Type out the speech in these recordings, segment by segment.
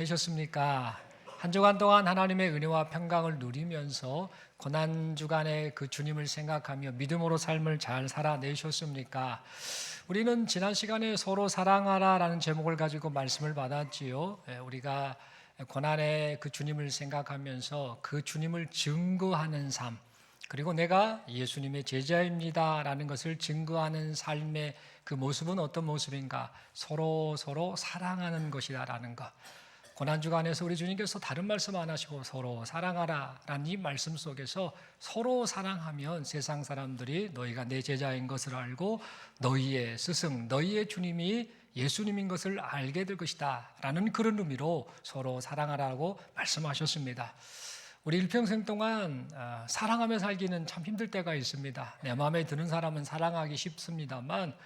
되셨습니까? 한 주간 동안 하나님의 은혜와 평강을 누리면서 고난주간에 그 주님을 생각하며 믿음으로 삶을 잘 살아내셨습니까? 우리는 지난 시간에 서로 사랑하라라는 제목을 가지고 말씀을 받았지요. 우리가 고난에 그 주님을 생각하면서 그 주님을 증거하는 삶, 그리고 내가 예수님의 제자입니다라는 것을 증거하는 삶의 그 모습은 어떤 모습인가? 서로 사랑하는 것이다라는 것. 고난주간에서 우리 주님께서 다른 말씀 안 하시고 서로 사랑하라라는 이 말씀 속에서 서로 사랑하면 세상 사람들이 너희가 내 제자인 것을 알고 너희의 스승, 너희의 주님이 예수님인 것을 알게 될 것이다 라는 그런 의미로 서로 사랑하라고 말씀하셨습니다. 우리 일평생 동안 사랑하며 살기는 참 힘들 때가 있습니다. 내 마음에 드는 사람은 사랑하기 쉽습니다만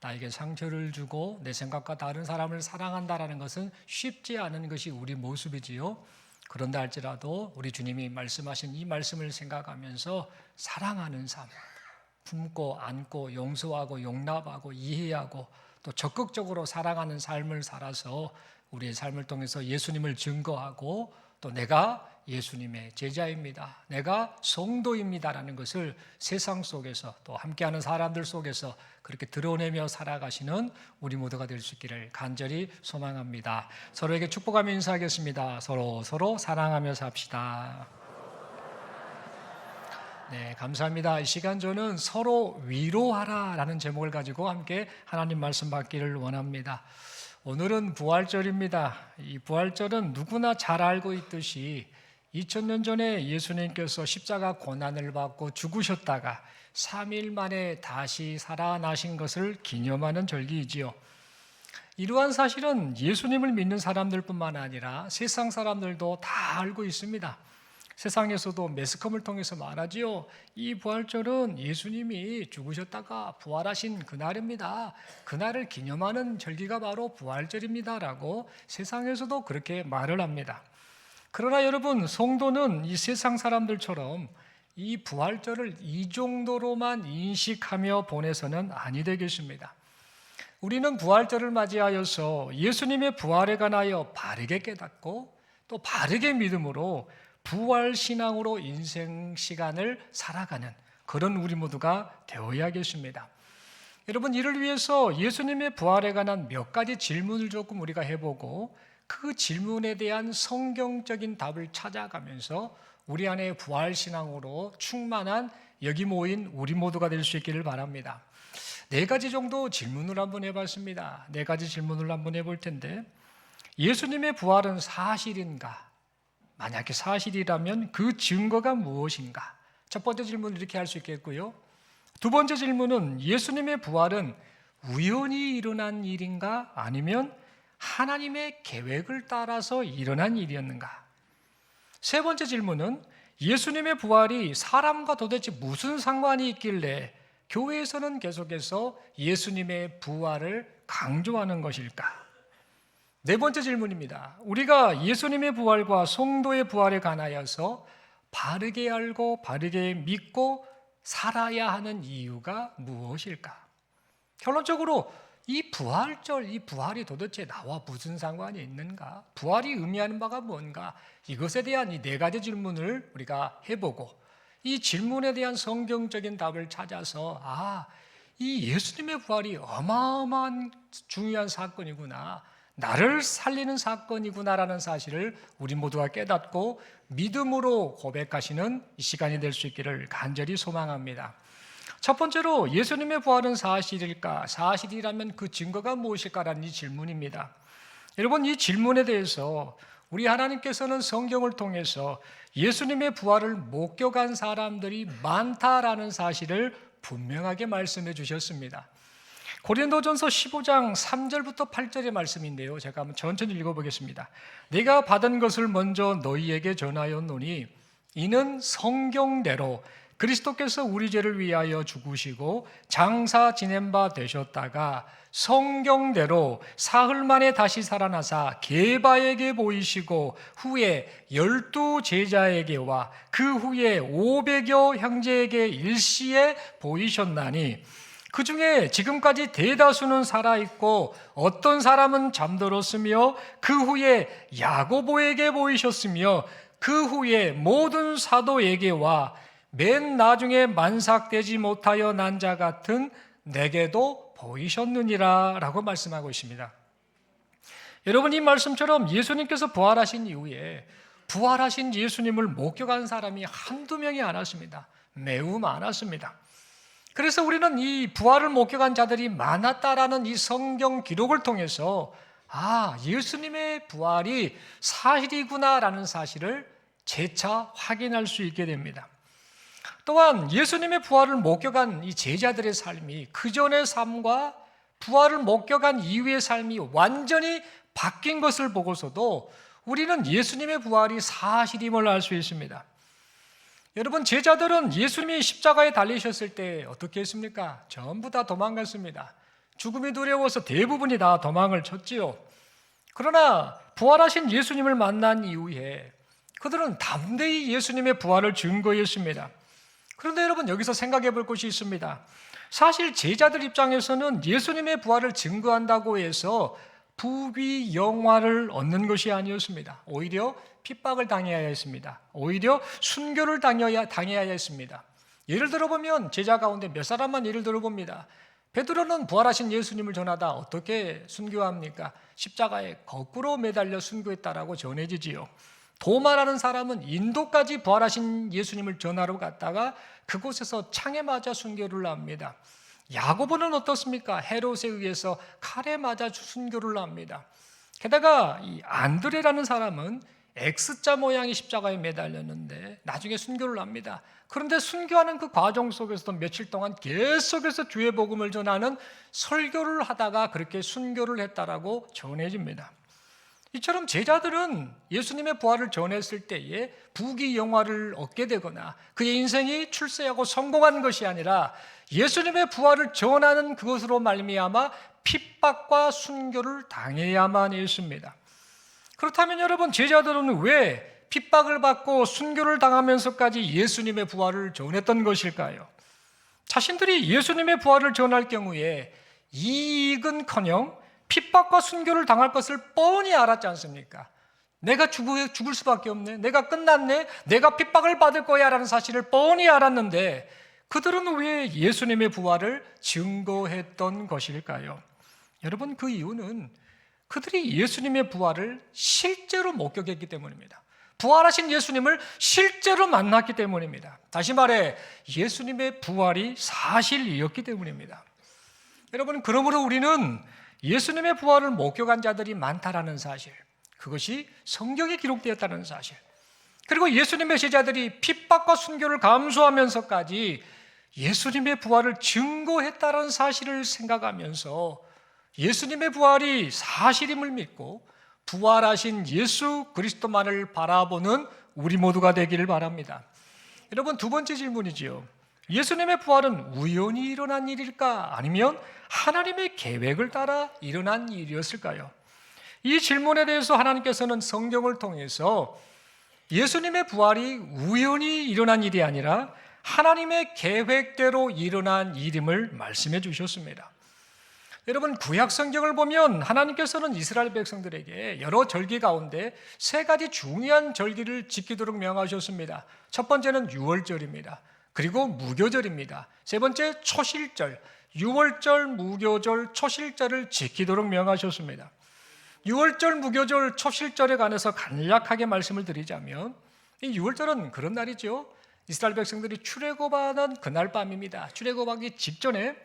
나에게 상처를 주고 내 생각과 다른 사람을 사랑한다라는 것은 쉽지 않은 것이 우리 모습이지요. 그런다 할지라도 우리 주님이 말씀하신 이 말씀을 생각하면서 사랑하는 삶, 품고 안고 용서하고 용납하고 이해하고 또 적극적으로 사랑하는 삶을 살아서 우리의 삶을 통해서 예수님을 증거하고 또 내가 예수님의 제자입니다, 내가 성도입니다라는 것을 세상 속에서 또 함께하는 사람들 속에서 그렇게 드러내며 살아가시는 우리 모두가 될 수 있기를 간절히 소망합니다. 서로에게 축복하며 인사하겠습니다. 서로 사랑하며 삽시다. 네, 감사합니다. 이 시간 저는 서로 위로하라라는 제목을 가지고 함께 하나님 말씀 받기를 원합니다. 오늘은 부활절입니다. 이 부활절은 누구나 잘 알고 있듯이 2000년 전에 예수님께서 십자가 고난을 받고 죽으셨다가 3일 만에 다시 살아나신 것을 기념하는 절기이지요. 이러한 사실은 예수님을 믿는 사람들뿐만 아니라 세상 사람들도 다 알고 있습니다. 세상에서도 매스컴을 통해서 말하지요. 이 부활절은 예수님이 죽으셨다가 부활하신 그날입니다. 그날을 기념하는 절기가 바로 부활절입니다라고 세상에서도 그렇게 말을 합니다. 그러나 여러분, 성도는 이 세상 사람들처럼 이 부활절을 이 정도로만 인식하며 보내서는 아니 되겠습니다. 우리는 부활절을 맞이하여서 예수님의 부활에 관하여 바르게 깨닫고 또 바르게 믿음으로 부활신앙으로 인생 시간을 살아가는 그런 우리 모두가 되어야겠습니다. 여러분, 이를 위해서 예수님의 부활에 관한 몇 가지 질문을 조금 우리가 해보고 그 질문에 대한 성경적인 답을 찾아가면서 우리 안에 부활신앙으로 충만한 여기 모인 우리 모두가 될 수 있기를 바랍니다. 4가지 정도 질문을 한번 해봤습니다. 4가지 질문을 한번 해볼 텐데, 예수님의 부활은 사실인가? 만약에 사실이라면 그 증거가 무엇인가? 첫 번째 질문을 이렇게 할 수 있겠고요. 두 번째 질문은 예수님의 부활은 우연히 일어난 일인가? 아니면 하나님의 계획을 따라서 일어난 일이었는가? 세 번째 질문은 예수님의 부활이 사람과 도대체 무슨 상관이 있길래 교회에서는 계속해서 예수님의 부활을 강조하는 것일까? 네 번째 질문입니다. 우리가 예수님의 부활과 성도의 부활에 관하여서 바르게 알고 바르게 믿고 살아야 하는 이유가 무엇일까? 결론적으로 이 부활절, 이 부활이 도대체 나와 무슨 상관이 있는가? 부활이 의미하는 바가 뭔가? 이것에 대한 이 4가지 질문을 우리가 해보고 이 질문에 대한 성경적인 답을 찾아서 이 예수님의 부활이 어마어마한 중요한 사건이구나, 나를 살리는 사건이구나라는 사실을 우리 모두가 깨닫고 믿음으로 고백하시는 이 시간이 될 수 있기를 간절히 소망합니다. 첫 번째로 예수님의 부활은 사실일까? 사실이라면 그 증거가 무엇일까라는 이 질문입니다. 여러분, 이 질문에 대해서 우리 하나님께서는 성경을 통해서 예수님의 부활을 목격한 사람들이 많다라는 사실을 분명하게 말씀해 주셨습니다. 고린도전서 15장 3절부터 8절의 말씀인데요, 제가 한번 천천히 읽어보겠습니다. 내가 받은 것을 먼저 너희에게 전하였노니 이는 성경대로 그리스도께서 우리 죄를 위하여 죽으시고 장사 지낸 바 되셨다가 성경대로 사흘 만에 다시 살아나사 게바에게 보이시고 후에 12 제자에게와 그 후에 500여 형제에게 일시에 보이셨나니 그 중에 지금까지 대다수는 살아있고 어떤 사람은 잠들었으며 그 후에 야고보에게 보이셨으며 그 후에 모든 사도에게와 맨 나중에 만삭되지 못하여 난 자 같은 내게도 보이셨느니라 라고 말씀하고 있습니다. 여러분, 이 말씀처럼 예수님께서 부활하신 이후에 부활하신 예수님을 목격한 사람이 한두 명이 아니었습니다. 매우 많았습니다. 그래서 우리는 이 부활을 목격한 자들이 많았다라는 이 성경 기록을 통해서 예수님의 부활이 사실이구나라는 사실을 재차 확인할 수 있게 됩니다. 또한 예수님의 부활을 목격한 이 제자들의 삶이 그전의 삶과 부활을 목격한 이후의 삶이 완전히 바뀐 것을 보고서도 우리는 예수님의 부활이 사실임을 알 수 있습니다. 여러분, 제자들은 예수님이 십자가에 달리셨을 때 어떻게 했습니까? 전부 다 도망갔습니다. 죽음이 두려워서 대부분이 다 도망을 쳤지요. 그러나 부활하신 예수님을 만난 이후에 그들은 담대히 예수님의 부활을 증거했습니다. 그런데 여러분, 여기서 생각해 볼 것이 있습니다. 사실 제자들 입장에서는 예수님의 부활을 증거한다고 해서 부귀 영화를 얻는 것이 아니었습니다. 오히려 핍박을 당해야 했습니다. 오히려 순교를 당해야 했습니다. 예를 들어보면 제자 가운데 몇 사람만 예를 들어봅니다. 베드로는 부활하신 예수님을 전하다 어떻게 순교합니까? 십자가에 거꾸로 매달려 순교했다라고 전해지지요. 도마라는 사람은 인도까지 부활하신 예수님을 전하러 갔다가 그곳에서 창에 맞아 순교를 합니다. 야고보는 어떻습니까? 헤롯에 의해서 칼에 맞아 순교를 합니다. 게다가 이 안드레라는 사람은 X자 모양의 십자가에 매달렸는데 나중에 순교를 합니다. 그런데 순교하는 그 과정 속에서도 며칠 동안 계속해서 주의 복음을 전하는 설교를 하다가 그렇게 순교를 했다라고 전해집니다. 이처럼 제자들은 예수님의 부활을 전했을 때에 부귀 영화를 얻게 되거나 그의 인생이 출세하고 성공한 것이 아니라 예수님의 부활을 전하는 그것으로 말미암아 핍박과 순교를 당해야만 했습니다. 그렇다면 여러분, 제자들은 왜 핍박을 받고 순교를 당하면서까지 예수님의 부활을 전했던 것일까요? 자신들이 예수님의 부활을 전할 경우에 이익은커녕 핍박과 순교를 당할 것을 뻔히 알았지 않습니까? 내가 죽을 수밖에 없네, 내가 끝났네, 내가 핍박을 받을 거야 라는 사실을 뻔히 알았는데 그들은 왜 예수님의 부활을 증거했던 것일까요? 여러분, 그 이유는 그들이 예수님의 부활을 실제로 목격했기 때문입니다. 부활하신 예수님을 실제로 만났기 때문입니다. 다시 말해 예수님의 부활이 사실이었기 때문입니다. 여러분, 그러므로 우리는 예수님의 부활을 목격한 자들이 많다라는 사실, 그것이 성경에 기록되었다는 사실, 그리고 예수님의 제자들이 핍박과 순교를 감수하면서까지 예수님의 부활을 증거했다는 사실을 생각하면서 예수님의 부활이 사실임을 믿고 부활하신 예수 그리스도만을 바라보는 우리 모두가 되기를 바랍니다. 여러분, 두 번째 질문이지요. 예수님의 부활은 우연히 일어난 일일까? 아니면 하나님의 계획을 따라 일어난 일이었을까요? 이 질문에 대해서 하나님께서는 성경을 통해서 예수님의 부활이 우연히 일어난 일이 아니라 하나님의 계획대로 일어난 일임을 말씀해 주셨습니다. 여러분, 구약 성경을 보면 하나님께서는 이스라엘 백성들에게 여러 절기 가운데 세 가지 중요한 절기를 지키도록 명하셨습니다. 첫 번째는 유월절입니다. 그리고 무교절입니다. 세 번째 초실절, 유월절, 무교절, 초실절을 지키도록 명하셨습니다. 유월절, 무교절, 초실절에 관해서 간략하게 말씀을 드리자면 이 유월절은 그런 날이죠. 이스라엘 백성들이 출애굽하는 그날 밤입니다. 출애굽하기 직전에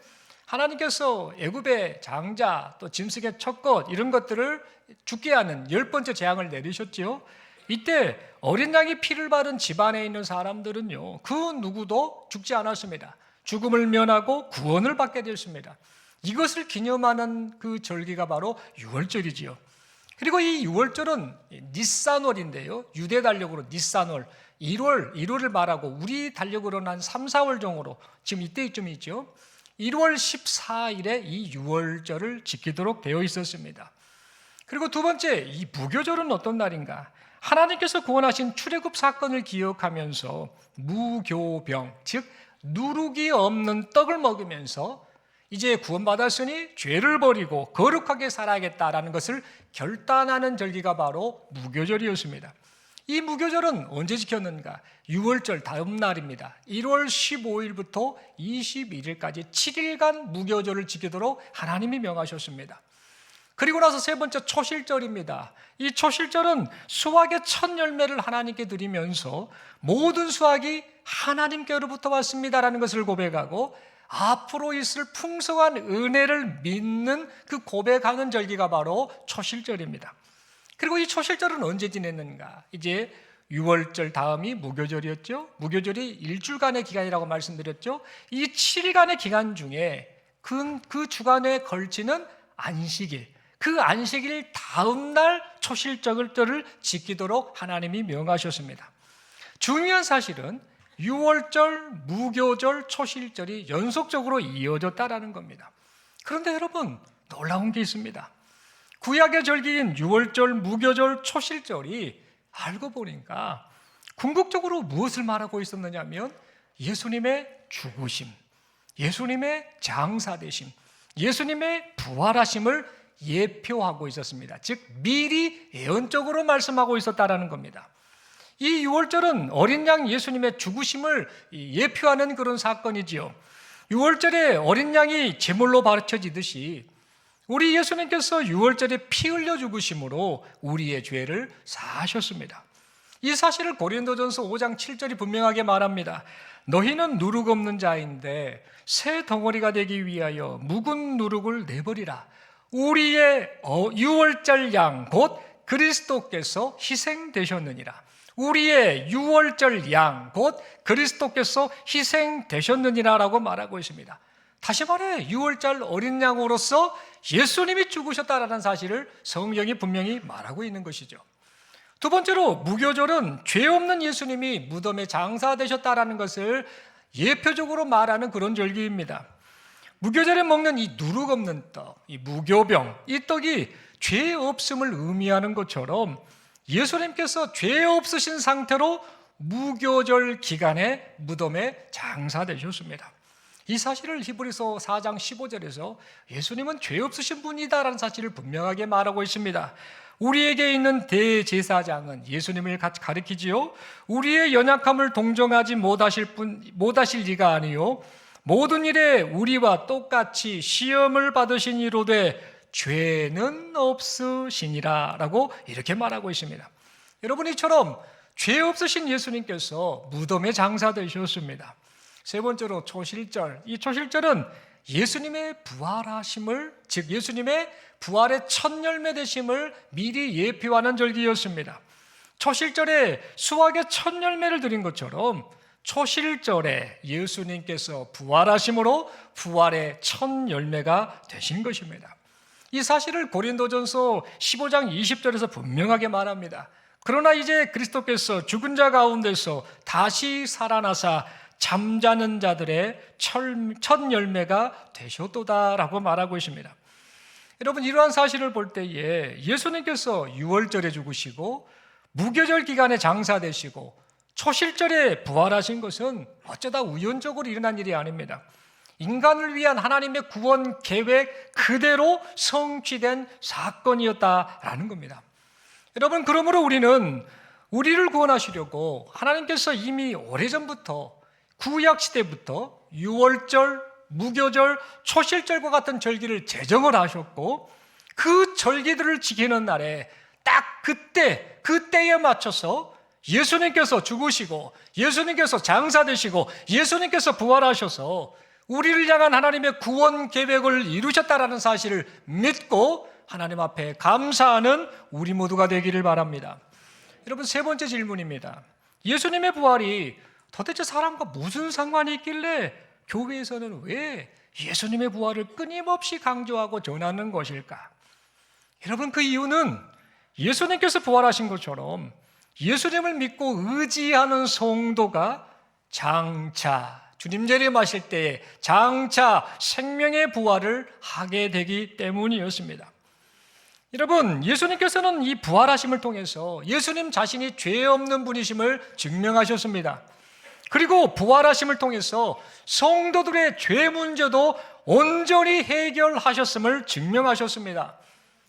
하나님께서 애굽의 장자, 또 짐승의 첫 것 이런 것들을 죽게 하는 10번째 재앙을 내리셨지요. 이때 어린 양의 피를 바른 집안에 있는 사람들은요, 그 누구도 죽지 않았습니다. 죽음을 면하고 구원을 받게 되었습니다. 이것을 기념하는 그 절기가 바로 유월절이지요. 그리고 이 유월절은 니산월인데요, 유대 달력으로 니산월 1월을 말하고 우리 달력으로는 한 3, 4월 정도로 지금 이때쯤이죠. 1월 14일에 이 유월절을 지키도록 되어 있었습니다. 그리고 두 번째, 이 무교절은 어떤 날인가? 하나님께서 구원하신 출애굽 사건을 기억하면서 무교병, 즉 누룩이 없는 떡을 먹으면서 이제 구원받았으니 죄를 버리고 거룩하게 살아야겠다라는 것을 결단하는 절기가 바로 무교절이었습니다. 이 무교절은 언제 지켰는가? 6월절 다음 날입니다. 1월 15일부터 21일까지 7일간 무교절을 지키도록 하나님이 명하셨습니다. 그리고 나서 세 번째 초실절입니다. 이 초실절은 수확의 첫 열매를 하나님께 드리면서 모든 수확이 하나님께로부터 왔습니다라는 것을 고백하고 앞으로 있을 풍성한 은혜를 믿는 그 고백하는 절기가 바로 초실절입니다. 그리고 이 초실절은 언제 지냈는가? 이제 6월절 다음이 무교절이었죠. 무교절이 일주일간의 기간이라고 말씀드렸죠. 이 7일간의 기간 중에 그 주간에 걸치는 안식일, 그 안식일 다음 날 초실절을 지키도록 하나님이 명하셨습니다. 중요한 사실은 6월절, 무교절, 초실절이 연속적으로 이어졌다라는 겁니다. 그런데 여러분, 놀라운 게 있습니다. 구약의 절기인 6월절, 무교절, 초실절이 알고 보니까 궁극적으로 무엇을 말하고 있었느냐면 예수님의 죽으심, 예수님의 장사되심, 예수님의 부활하심을 예표하고 있었습니다. 즉 미리 예언적으로 말씀하고 있었다라는 겁니다. 이 6월절은 어린 양 예수님의 죽으심을 예표하는 그런 사건이지요. 6월절에 어린 양이 제물로 바쳐지듯이 우리 예수님께서 6월절에 피 흘려 죽으심으로 우리의 죄를 사하셨습니다. 이 사실을 고린도전서 5장 7절이 분명하게 말합니다. 너희는 누룩 없는 자인데 새 덩어리가 되기 위하여 묵은 누룩을 내버리라. 우리의 6월절 양 곧 그리스도께서 희생되셨느니라. 우리의 6월절 양 곧 그리스도께서 희생되셨느니라 라고 말하고 있습니다. 다시 말해 6월절 어린 양으로서 예수님이 죽으셨다라는 사실을 성경이 분명히 말하고 있는 것이죠. 두 번째로 무교절은 죄 없는 예수님이 무덤에 장사되셨다라는 것을 예표적으로 말하는 그런 절기입니다. 무교절에 먹는 이 누룩 없는 떡, 이 무교병, 이 떡이 죄 없음을 의미하는 것처럼 예수님께서 죄 없으신 상태로 무교절 기간에 무덤에 장사되셨습니다. 이 사실을 히브리서 4장 15절에서 예수님은 죄 없으신 분이다라는 사실을 분명하게 말하고 있습니다. 우리에게 있는 대제사장은 예수님을 가리키지요. 우리의 연약함을 동정하지 못하실 리가 아니요 모든 일에 우리와 똑같이 시험을 받으신 이로되 죄는 없으시니라 라고 이렇게 말하고 있습니다. 여러분, 이처럼 죄 없으신 예수님께서 무덤에 장사되셨습니다. 세 번째로 초실절. 이 초실절은 예수님의 부활하심을, 즉 예수님의 부활의 첫 열매 되심을 미리 예표하는 절기였습니다. 초실절에 수확의 첫 열매를 드린 것처럼 초실절에 예수님께서 부활하심으로 부활의 첫 열매가 되신 것입니다. 이 사실을 고린도전서 15장 20절에서 분명하게 말합니다. 그러나 이제 그리스도께서 죽은 자 가운데서 다시 살아나사 잠자는 자들의 첫 열매가 되셨도다라고 말하고 있습니다. 여러분, 이러한 사실을 볼 때에 예수님께서 6월절에 죽으시고 무교절 기간에 장사되시고 초실절에 부활하신 것은 어쩌다 우연적으로 일어난 일이 아닙니다. 인간을 위한 하나님의 구원 계획 그대로 성취된 사건이었다라는 겁니다. 여러분, 그러므로 우리는 우리를 구원하시려고 하나님께서 이미 오래전부터 구약시대부터 6월절, 무교절, 초실절과 같은 절기를 제정을 하셨고 그 절기들을 지키는 날에 딱 그때에 맞춰서 예수님께서 죽으시고 예수님께서 장사되시고 예수님께서 부활하셔서 우리를 향한 하나님의 구원 계획을 이루셨다라는 사실을 믿고 하나님 앞에 감사하는 우리 모두가 되기를 바랍니다. 여러분, 세 번째 질문입니다. 예수님의 부활이 도대체 사람과 무슨 상관이 있길래 교회에서는 왜 예수님의 부활을 끊임없이 강조하고 전하는 것일까? 여러분, 그 이유는 예수님께서 부활하신 것처럼 예수님을 믿고 의지하는 성도가 장차 주님 재림하실 때에 장차 생명의 부활을 하게 되기 때문이었습니다. 여러분, 예수님께서는 이 부활하심을 통해서 예수님 자신이 죄 없는 분이심을 증명하셨습니다. 그리고 부활하심을 통해서 성도들의 죄 문제도 온전히 해결하셨음을 증명하셨습니다.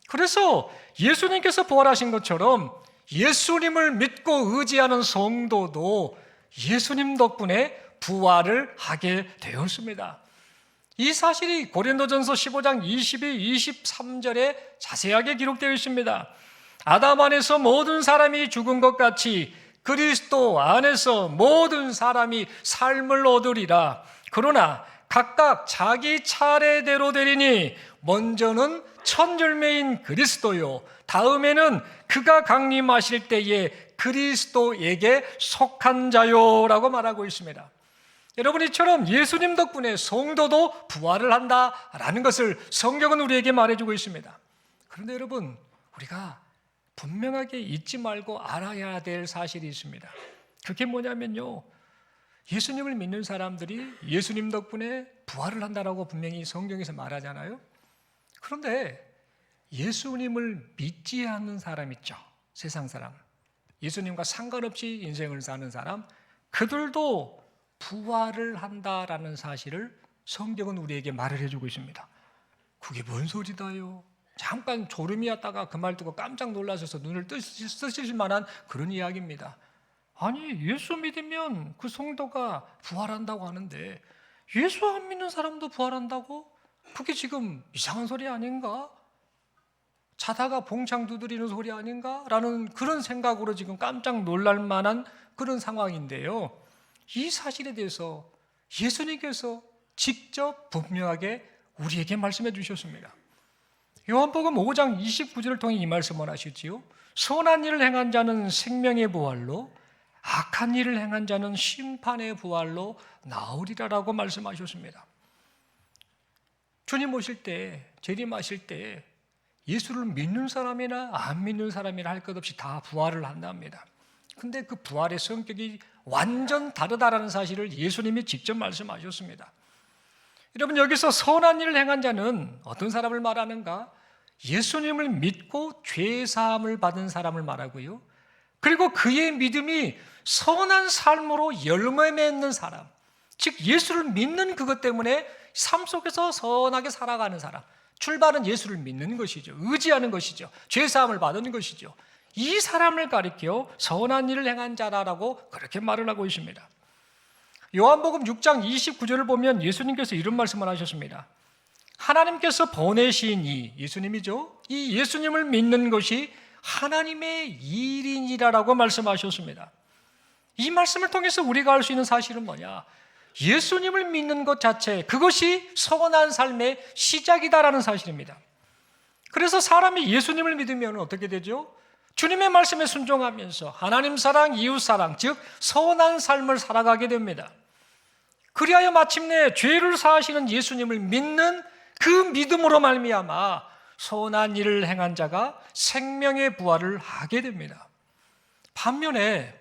그래서 예수님께서 부활하신 것처럼 예수님을 믿고 의지하는 성도도 예수님 덕분에 부활을 하게 되었습니다. 이 사실이 고린도전서 15장 22, 23절에 자세하게 기록되어 있습니다. 아담 안에서 모든 사람이 죽은 것 같이 그리스도 안에서 모든 사람이 삶을 얻으리라. 그러나 각각 자기 차례대로 되리니 먼저는 첫 열매인 그리스도요, 다음에는 그가 강림하실 때에 그리스도에게 속한 자요라고 말하고 있습니다. 여러분, 이처럼 예수님 덕분에 성도도 부활을 한다라는 것을 성경은 우리에게 말해주고 있습니다. 그런데 여러분, 우리가 분명하게 잊지 말고 알아야 될 사실이 있습니다. 그게 뭐냐면요, 예수님을 믿는 사람들이 예수님 덕분에 부활을 한다라고 분명히 성경에서 말하잖아요. 그런데 예수님을 믿지 않는 사람 있죠, 세상 사람, 예수님과 상관없이 인생을 사는 사람, 그들도 부활을 한다라는 사실을 성경은 우리에게 말을 해주고 있습니다. 그게 뭔 소리다요? 잠깐 졸음이 왔다가 그 말 듣고 깜짝 놀라셔서 눈을 뜨실 만한 그런 이야기입니다. 아니, 예수 믿으면 그 성도가 부활한다고 하는데 예수 안 믿는 사람도 부활한다고? 그게 지금 이상한 소리 아닌가? 자다가 봉창 두드리는 소리 아닌가? 라는 그런 생각으로 지금 깜짝 놀랄 만한 그런 상황인데요, 이 사실에 대해서 예수님께서 직접 분명하게 우리에게 말씀해 주셨습니다. 요한복음 5장 29절을 통해 이 말씀을 하시지요. 선한 일을 행한 자는 생명의 부활로, 악한 일을 행한 자는 심판의 부활로 나오리라라고 말씀하셨습니다. 주님 오실 때, 재림하실 때 예수를 믿는 사람이나 안 믿는 사람이나 할 것 없이 다 부활을 한답니다. 근데 그 부활의 성격이 완전 다르다라는 사실을 예수님이 직접 말씀하셨습니다. 여러분, 여기서 선한 일을 행한 자는 어떤 사람을 말하는가? 예수님을 믿고 죄 사함을 받은 사람을 말하고요, 그리고 그의 믿음이 선한 삶으로 열매 맺는 사람, 즉 예수를 믿는 그것 때문에 삶 속에서 선하게 살아가는 사람, 출발은 예수를 믿는 것이죠. 의지하는 것이죠. 죄 사함을 받은 것이죠. 이 사람을 가리켜 선한 일을 행한 자라고 그렇게 말을 하고 있습니다. 요한복음 6장 29절을 보면 예수님께서 이런 말씀을 하셨습니다. 하나님께서 보내신 이, 예수님이죠, 이 예수님을 믿는 것이 하나님의 일이니라라고 말씀하셨습니다. 이 말씀을 통해서 우리가 알 수 있는 사실은 뭐냐? 예수님을 믿는 것 자체, 그것이 선한 삶의 시작이다라는 사실입니다. 그래서 사람이 예수님을 믿으면 어떻게 되죠? 주님의 말씀에 순종하면서 하나님 사랑, 이웃 사랑, 즉 선한 삶을 살아가게 됩니다. 그리하여 마침내 죄를 사하시는 예수님을 믿는 그 믿음으로 말미암아 선한 일을 행한 자가 생명의 부활을 하게 됩니다. 반면에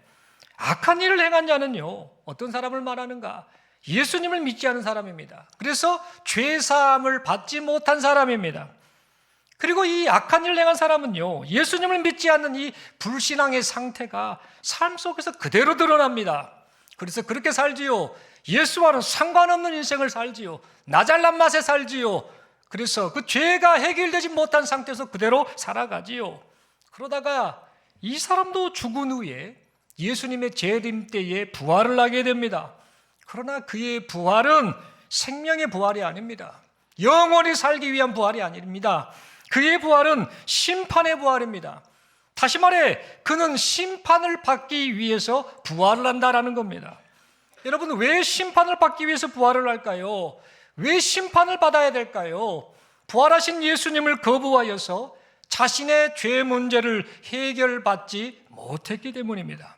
악한 일을 행한 자는요, 어떤 사람을 말하는가? 예수님을 믿지 않은 사람입니다. 그래서 죄 사함을 받지 못한 사람입니다. 그리고 이 악한 일을 행한 사람은요, 예수님을 믿지 않는 이 불신앙의 상태가 삶 속에서 그대로 드러납니다. 그래서 그렇게 살지요. 예수와는 상관없는 인생을 살지요. 나 잘난 맛에 살지요. 그래서 그 죄가 해결되지 못한 상태에서 그대로 살아가지요. 그러다가 이 사람도 죽은 후에 예수님의 재림 때에 부활을 하게 됩니다. 그러나 그의 부활은 생명의 부활이 아닙니다. 영원히 살기 위한 부활이 아닙니다. 그의 부활은 심판의 부활입니다. 다시 말해, 그는 심판을 받기 위해서 부활을 한다라는 겁니다. 여러분, 왜 심판을 받기 위해서 부활을 할까요? 왜 심판을 받아야 될까요? 부활하신 예수님을 거부하여서 자신의 죄 문제를 해결받지 못했기 때문입니다.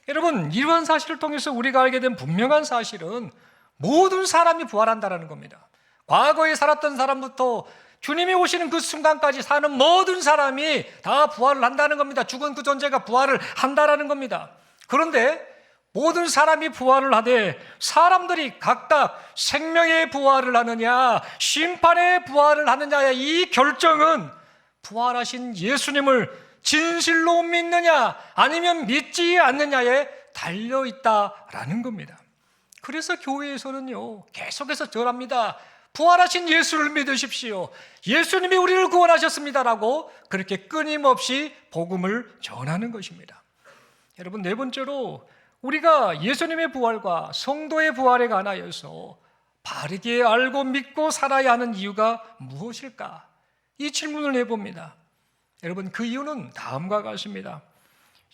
여러분, 이러한 사실을 통해서 우리가 알게 된 분명한 사실은 모든 사람이 부활한다는 겁니다. 과거에 살았던 사람부터 주님이 오시는 그 순간까지 사는 모든 사람이 다 부활을 한다는 겁니다. 죽은 그 존재가 부활을 한다는 겁니다. 그런데 모든 사람이 부활을 하되 사람들이 각각 생명의 부활을 하느냐, 심판의 부활을 하느냐의 이 결정은 부활하신 예수님을 진실로 믿느냐 아니면 믿지 않느냐에 달려있다라는 겁니다. 그래서 교회에서는요, 계속해서 전합니다. 부활하신 예수를 믿으십시오. 예수님이 우리를 구원하셨습니다라고 그렇게 끊임없이 복음을 전하는 것입니다. 여러분, 네 번째로 우리가 예수님의 부활과 성도의 부활에 관하여서 바르게 알고 믿고 살아야 하는 이유가 무엇일까? 이 질문을 해봅니다. 여러분, 그 이유는 다음과 같습니다.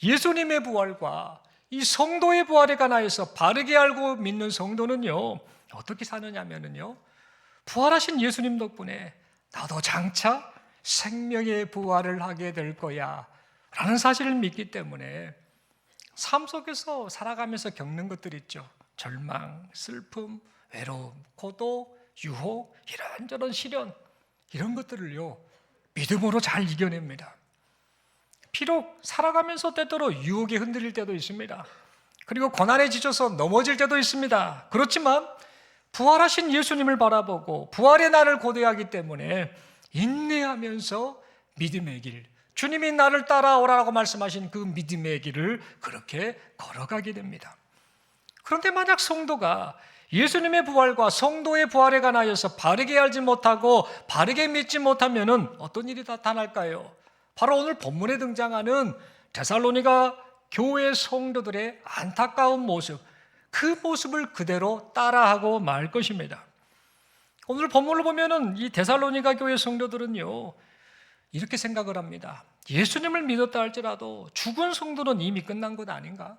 예수님의 부활과 이 성도의 부활에 관하여서 바르게 알고 믿는 성도는요, 어떻게 사느냐면요, 부활하신 예수님 덕분에 나도 장차 생명의 부활을 하게 될 거야 라는 사실을 믿기 때문에 삶 속에서 살아가면서 겪는 것들 있죠. 절망, 슬픔, 외로움, 고독, 유혹, 이런저런 시련, 이런 것들을요, 믿음으로 잘 이겨냅니다. 비록 살아가면서 때때로 유혹에 흔들릴 때도 있습니다. 그리고 고난에 지쳐서 넘어질 때도 있습니다. 그렇지만 부활하신 예수님을 바라보고 부활의 날을 고대하기 때문에 인내하면서 믿음의 길, 주님이 나를 따라오라고 말씀하신 그 믿음의 길을 그렇게 걸어가게 됩니다. 그런데 만약 성도가 예수님의 부활과 성도의 부활에 관하여서 바르게 알지 못하고 바르게 믿지 못하면 어떤 일이 나타날까요? 바로 오늘 본문에 등장하는 데살로니가 교회 성도들의 안타까운 모습, 그 모습을 그대로 따라하고 말 것입니다. 오늘 본문을 보면은 이 데살로니가 교회 성도들은요, 이렇게 생각을 합니다. 예수님을 믿었다 할지라도 죽은 성도는 이미 끝난 것 아닌가?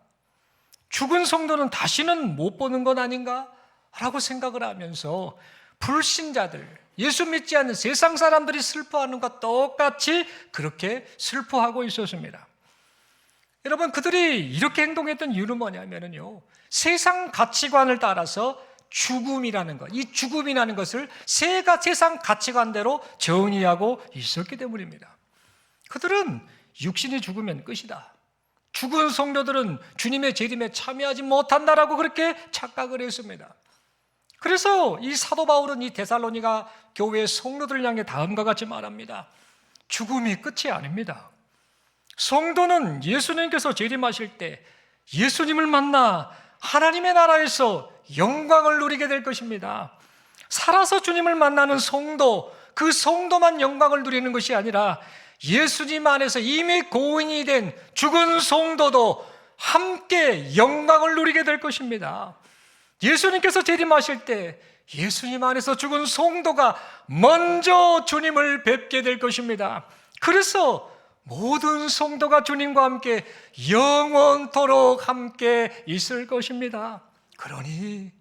죽은 성도는 다시는 못 보는 것 아닌가? 라고 생각을 하면서 불신자들, 예수 믿지 않는 세상 사람들이 슬퍼하는 것과 똑같이 그렇게 슬퍼하고 있었습니다. 여러분, 그들이 이렇게 행동했던 이유는 뭐냐면요, 세상 가치관을 따라서 죽음이라는 것, 이 죽음이라는 것을 세상 가치관대로 정의하고 있었기 때문입니다. 그들은 육신이 죽으면 끝이다, 죽은 성도들은 주님의 재림에 참여하지 못한다라고 그렇게 착각을 했습니다. 그래서 이 사도 바울은 이 데살로니가 교회의 성도들을 향해 다음과 같이 말합니다. 죽음이 끝이 아닙니다. 성도는 예수님께서 재림하실 때 예수님을 만나 하나님의 나라에서 영광을 누리게 될 것입니다. 살아서 주님을 만나는 성도, 그 성도만 영광을 누리는 것이 아니라 예수님 안에서 이미 고인이 된 죽은 성도도 함께 영광을 누리게 될 것입니다. 예수님께서 재림하실 때 예수님 안에서 죽은 성도가 먼저 주님을 뵙게 될 것입니다. 그래서 모든 성도가 주님과 함께 영원토록 함께 있을 것입니다. 그러니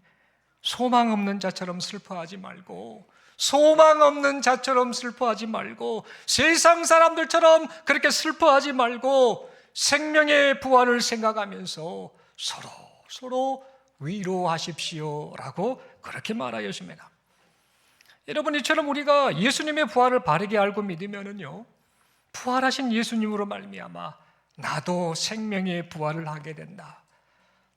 소망 없는 자처럼 슬퍼하지 말고, 소망 없는 자처럼 슬퍼하지 말고, 세상 사람들처럼 그렇게 슬퍼하지 말고 생명의 부활을 생각하면서 서로 위로하십시오라고 그렇게 말하였습니다. 여러분, 이처럼 우리가 예수님의 부활을 바르게 알고 믿으면은요, 부활하신 예수님으로 말미암아 나도 생명의 부활을 하게 된다,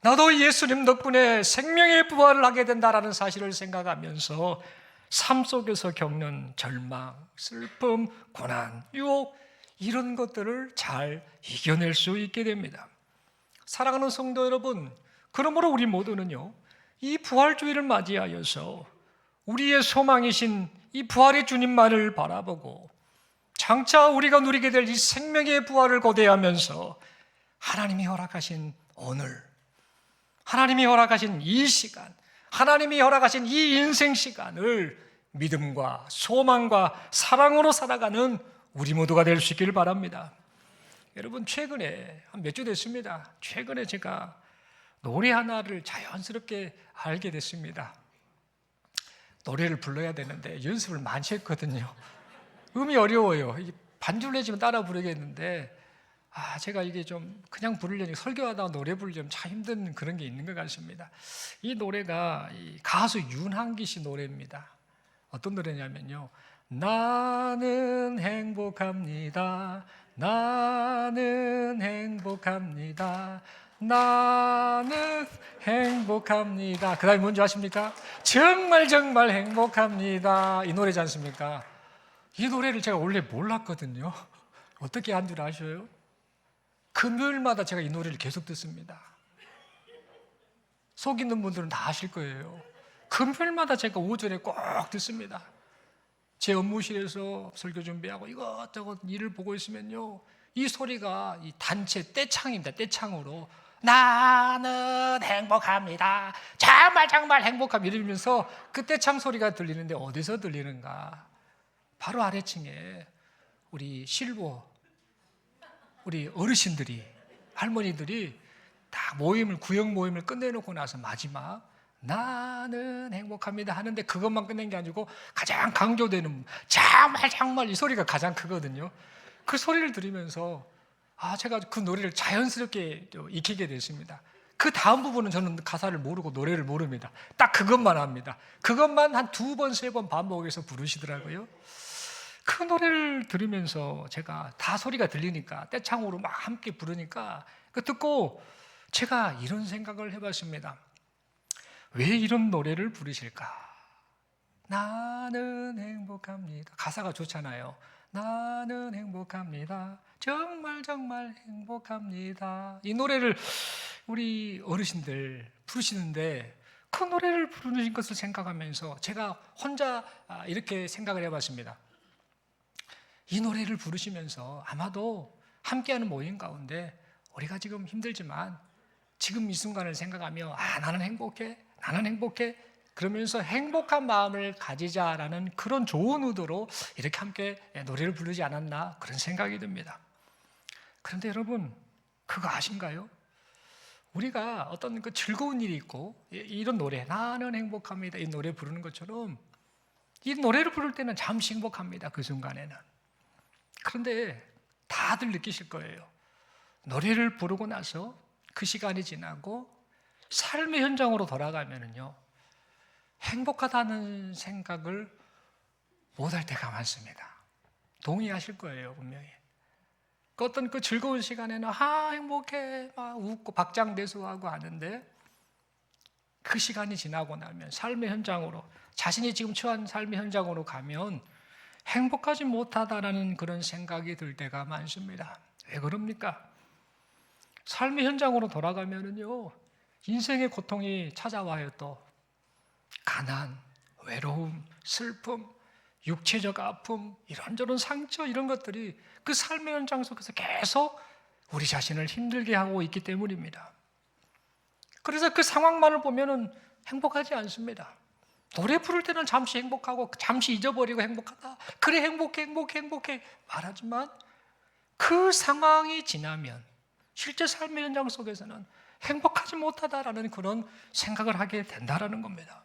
나도 예수님 덕분에 생명의 부활을 하게 된다라는 사실을 생각하면서 삶 속에서 겪는 절망, 슬픔, 고난, 유혹, 이런 것들을 잘 이겨낼 수 있게 됩니다. 사랑하는 성도 여러분, 그러므로 우리 모두는요, 이 부활주의를 맞이하여서 우리의 소망이신 이 부활의 주님만을 바라보고 장차 우리가 누리게 될 이 생명의 부활을 고대하면서 하나님이 허락하신 오늘, 하나님이 허락하신 이 시간, 하나님이 허락하신 이 인생 시간을 믿음과 소망과 사랑으로 살아가는 우리 모두가 될 수 있기를 바랍니다. 여러분, 최근에 한 몇 주 됐습니다. 최근에 제가 노래 하나를 자연스럽게 알게 됐습니다. 노래를 불러야 되는데 연습을 많이 했거든요. 음이 어려워요. 반주를 내지면 따라 부르겠는데 제가 이게 좀 그냥 부르려니, 설교하다가 노래 부르려면 참 힘든 그런 게 있는 것 같습니다. 이 노래가 이 가수 윤한기 씨 노래입니다. 어떤 노래냐면요, 나는 행복합니다, 나는 행복합니다, 나는 행복합니다. 그 다음에 뭔지 아십니까? 정말 행복합니다. 이 노래지 않습니까? 이 노래를 제가 원래 몰랐거든요. 어떻게 한 줄 아셔요? 금요일마다 제가 이 노래를 계속 듣습니다. 있는 분들은 다 아실 거예요. 금요일마다 제가 오전에 꼭 듣습니다. 제 업무실에서 설교 준비하고 이것저것 일을 보고 있으면요, 이 소리가 이 단체 떼창입니다. 떼창으로 나는 행복합니다, 정말 정말 행복합니다 이러면서 그 떼창 소리가 들리는데 어디서 들리는가? 바로 아래층에 우리 실버, 우리 어르신들이, 할머니들이 다 구역 모임을 끝내놓고 나서 마지막 나는 행복합니다 하는데 그것만 끝낸 게 아니고 가장 강조되는 정말 정말 이 소리가 가장 크거든요. 그 소리를 들으면서 제가 그 노래를 자연스럽게 익히게 됐습니다. 그 다음 부분은 저는 가사를 모르고 노래를 모릅니다. 딱 그것만 합니다. 그것만 한 2번, 3번 반복해서 부르시더라고요. 그 노래를 들으면서 제가 다 소리가 들리니까 떼창으로 막 함께 부르니까 그 듣고 제가 이런 생각을 해봤습니다. 왜 이런 노래를 부르실까? 나는 행복합니다. 가사가 좋잖아요. 나는 행복합니다, 정말 정말 행복합니다. 이 노래를 우리 어르신들 부르시는데 그 노래를 부르는 것을 생각하면서 제가 혼자 이렇게 생각을 해봤습니다. 이 노래를 부르시면서 아마도 함께하는 모임 가운데 우리가 지금 힘들지만 지금 이 순간을 생각하며 나는 행복해, 나는 행복해 그러면서 행복한 마음을 가지자라는 그런 좋은 의도로 이렇게 함께 노래를 부르지 않았나 그런 생각이 듭니다. 그런데 여러분, 그거 아신가요? 우리가 어떤 그 즐거운 일이 있고 이런 노래, 나는 행복합니다 이 노래 부르는 것처럼 이 노래를 부를 때는 잠시 행복합니다, 그 순간에는. 그런데 다들 느끼실 거예요. 노래를 부르고 나서 그 시간이 지나고 삶의 현장으로 돌아가면은요, 행복하다는 생각을 못할 때가 많습니다. 동의하실 거예요, 분명히. 어떤 그 즐거운 시간에는 행복해 막 웃고 박장대소하고 하는데 그 시간이 지나고 나면 삶의 현장으로, 자신이 지금 처한 삶의 현장으로 가면 행복하지 못하다라는 그런 생각이 들 때가 많습니다. 왜 그럽니까? 삶의 현장으로 돌아가면은요, 인생의 고통이 찾아와요. 또 가난, 외로움, 슬픔, 육체적 아픔, 이런저런 상처, 이런 것들이 그 삶의 현장 속에서 계속 우리 자신을 힘들게 하고 있기 때문입니다. 그래서 그 상황만을 보면은 행복하지 않습니다. 노래 부를 때는 잠시 행복하고 잠시 잊어버리고 행복하다, 그래 행복해 행복해 행복해 말하지만 그 상황이 지나면 실제 삶의 현장 속에서는 행복하지 못하다라는 그런 생각을 하게 된다라는 겁니다.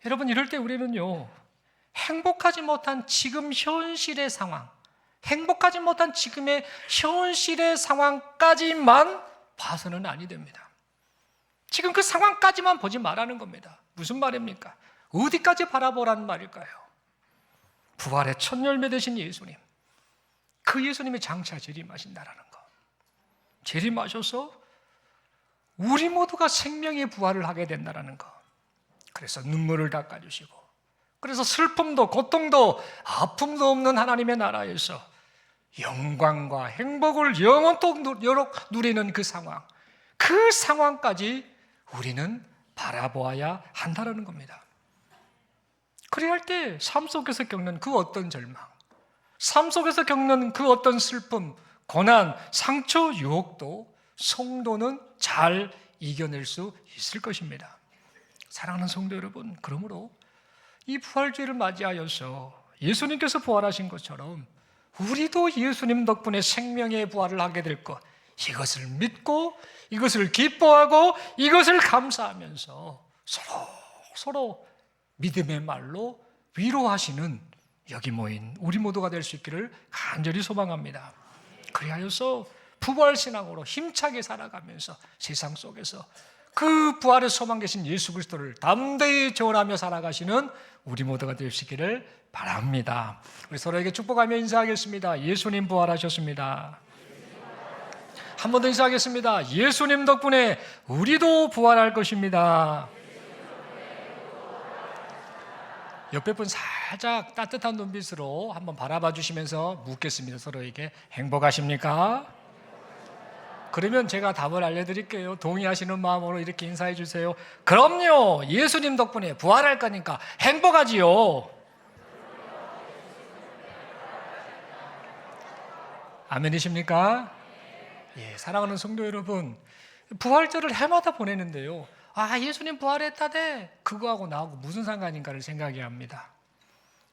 여러분, 이럴 때 우리는요, 행복하지 못한 지금 현실의 상황, 행복하지 못한 지금의 현실의 상황까지만 봐서는 아니 됩니다. 지금 그 상황까지만 보지 말라는 겁니다. 무슨 말입니까? 어디까지 바라보라는 말일까요? 부활의 첫 열매 되신 예수님, 그 예수님이 장차 재림하신다라는 거. 재림하셔서 우리 모두가 생명의 부활을 하게 된다라는 거. 그래서 눈물을 닦아주시고, 그래서 슬픔도 고통도 아픔도 없는 하나님의 나라에서 영광과 행복을 영원토록 누리는 그 상황, 그 상황까지 우리는 바라보아야 한다는 겁니다. 그래야 할 때 삶 속에서 겪는 그 어떤 절망, 삶 속에서 겪는 그 어떤 슬픔, 고난, 상처, 유혹도 성도는 잘 이겨낼 수 있을 것입니다. 사랑하는 성도 여러분, 그러므로 이 부활주의를 맞이하여서 예수님께서 부활하신 것처럼 우리도 예수님 덕분에 생명의 부활을 하게 될 것, 이것을 믿고 이것을 기뻐하고 이것을 감사하면서 서로 믿음의 말로 위로하시는 여기 모인 우리 모두가 될 수 있기를 간절히 소망합니다. 그리하여서 부활신앙으로 힘차게 살아가면서 세상 속에서 그 부활의 소망 계신 예수 그리스도를 담대히 전하며 살아가시는 우리 모두가 될 수 있기를 바랍니다. 우리 서로에게 축복하며 인사하겠습니다. 예수님 부활하셨습니다. 한 번 더 인사하겠습니다. 예수님 덕분에 우리도 부활할 것입니다. 옆에 분 살짝 따뜻한 눈빛으로 한번 바라봐 주시면서 묻겠습니다. 서로에게 행복하십니까? 그러면 제가 답을 알려드릴게요. 동의하시는 마음으로 이렇게 인사해 주세요. 그럼요. 예수님 덕분에 부활할 거니까 행복하지요. 아멘이십니까? 예, 사랑하는 성도 여러분, 부활절을 해마다 보내는데요. 아, 예수님 부활했다대. 그거하고 나하고 무슨 상관인가를 생각해야 합니다.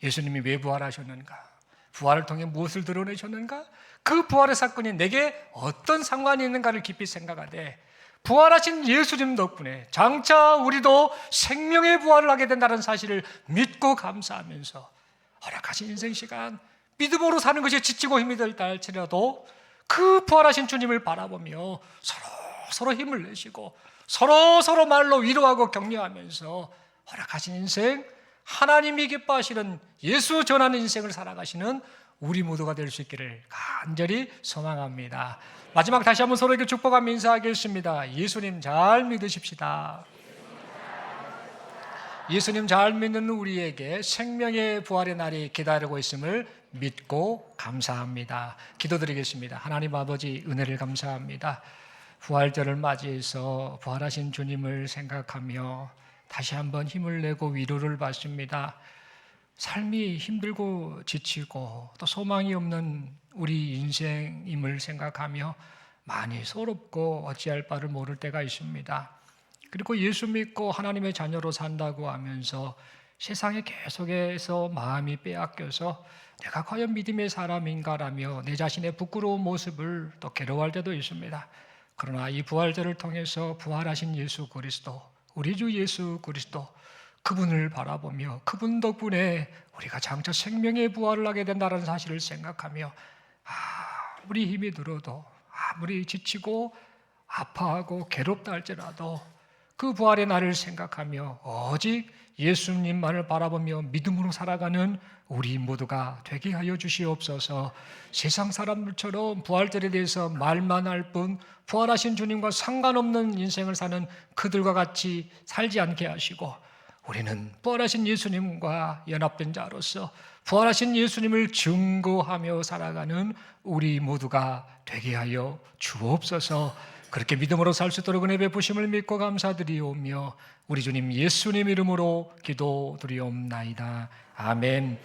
예수님이 왜 부활하셨는가? 부활을 통해 무엇을 드러내셨는가? 그 부활의 사건이 내게 어떤 상관이 있는가를 깊이 생각하되, 부활하신 예수님 덕분에 장차 우리도 생명의 부활을 하게 된다는 사실을 믿고 감사하면서 허락하신 인생 시간, 믿음으로 사는 것이 지치고 힘이 들다 할지라도 그 부활하신 주님을 바라보며 서로 힘을 내시고 서로 말로 위로하고 격려하면서 허락하신 인생, 하나님이 기뻐하시는 예수 전하는 인생을 살아가시는 우리 모두가 될 수 있기를 간절히 소망합니다. 마지막 다시 한번 서로에게 축복하며 인사하겠습니다. 예수님 잘 믿으십시다. 예수님 잘 믿는 우리에게 생명의 부활의 날이 기다리고 있음을 믿고 감사합니다. 기도드리겠습니다. 하나님 아버지, 은혜를 감사합니다. 부활절을 맞이해서 부활하신 주님을 생각하며 다시 한번 힘을 내고 위로를 받습니다. 삶이 힘들고 지치고 또 소망이 없는 우리 인생임을 생각하며 많이 서럽고 어찌할 바를 모를 때가 있습니다. 그리고 예수 믿고 하나님의 자녀로 산다고 하면서 세상에 계속해서 마음이 빼앗겨서 내가 과연 믿음의 사람인가라며 내 자신의 부끄러운 모습을 또 괴로워할 때도 있습니다. 그러나 이 부활절을 통해서 부활하신 예수 그리스도, 우리 주 예수 그리스도, 그분을 바라보며 그분 덕분에 우리가 장차 생명의 부활을 하게 된다는 사실을 생각하며 아무리 힘이 들어도, 아무리 지치고 아파하고 괴롭다 할지라도 그 부활의 날을 생각하며 오직 예수님만을 바라보며 믿음으로 살아가는 우리 모두가 되게 하여 주시옵소서. 세상 사람들처럼 부활절에 대해서 말만 할 뿐 부활하신 주님과 상관없는 인생을 사는 그들과 같이 살지 않게 하시고, 우리는 부활하신 예수님과 연합된 자로서 부활하신 예수님을 증거하며 살아가는 우리 모두가 되게 하여 주옵소서. 그렇게 믿음으로 살 수 있도록 은혜 베푸심을 믿고 감사드리오며 우리 주님 예수님 이름으로 기도드리옵나이다. 아멘.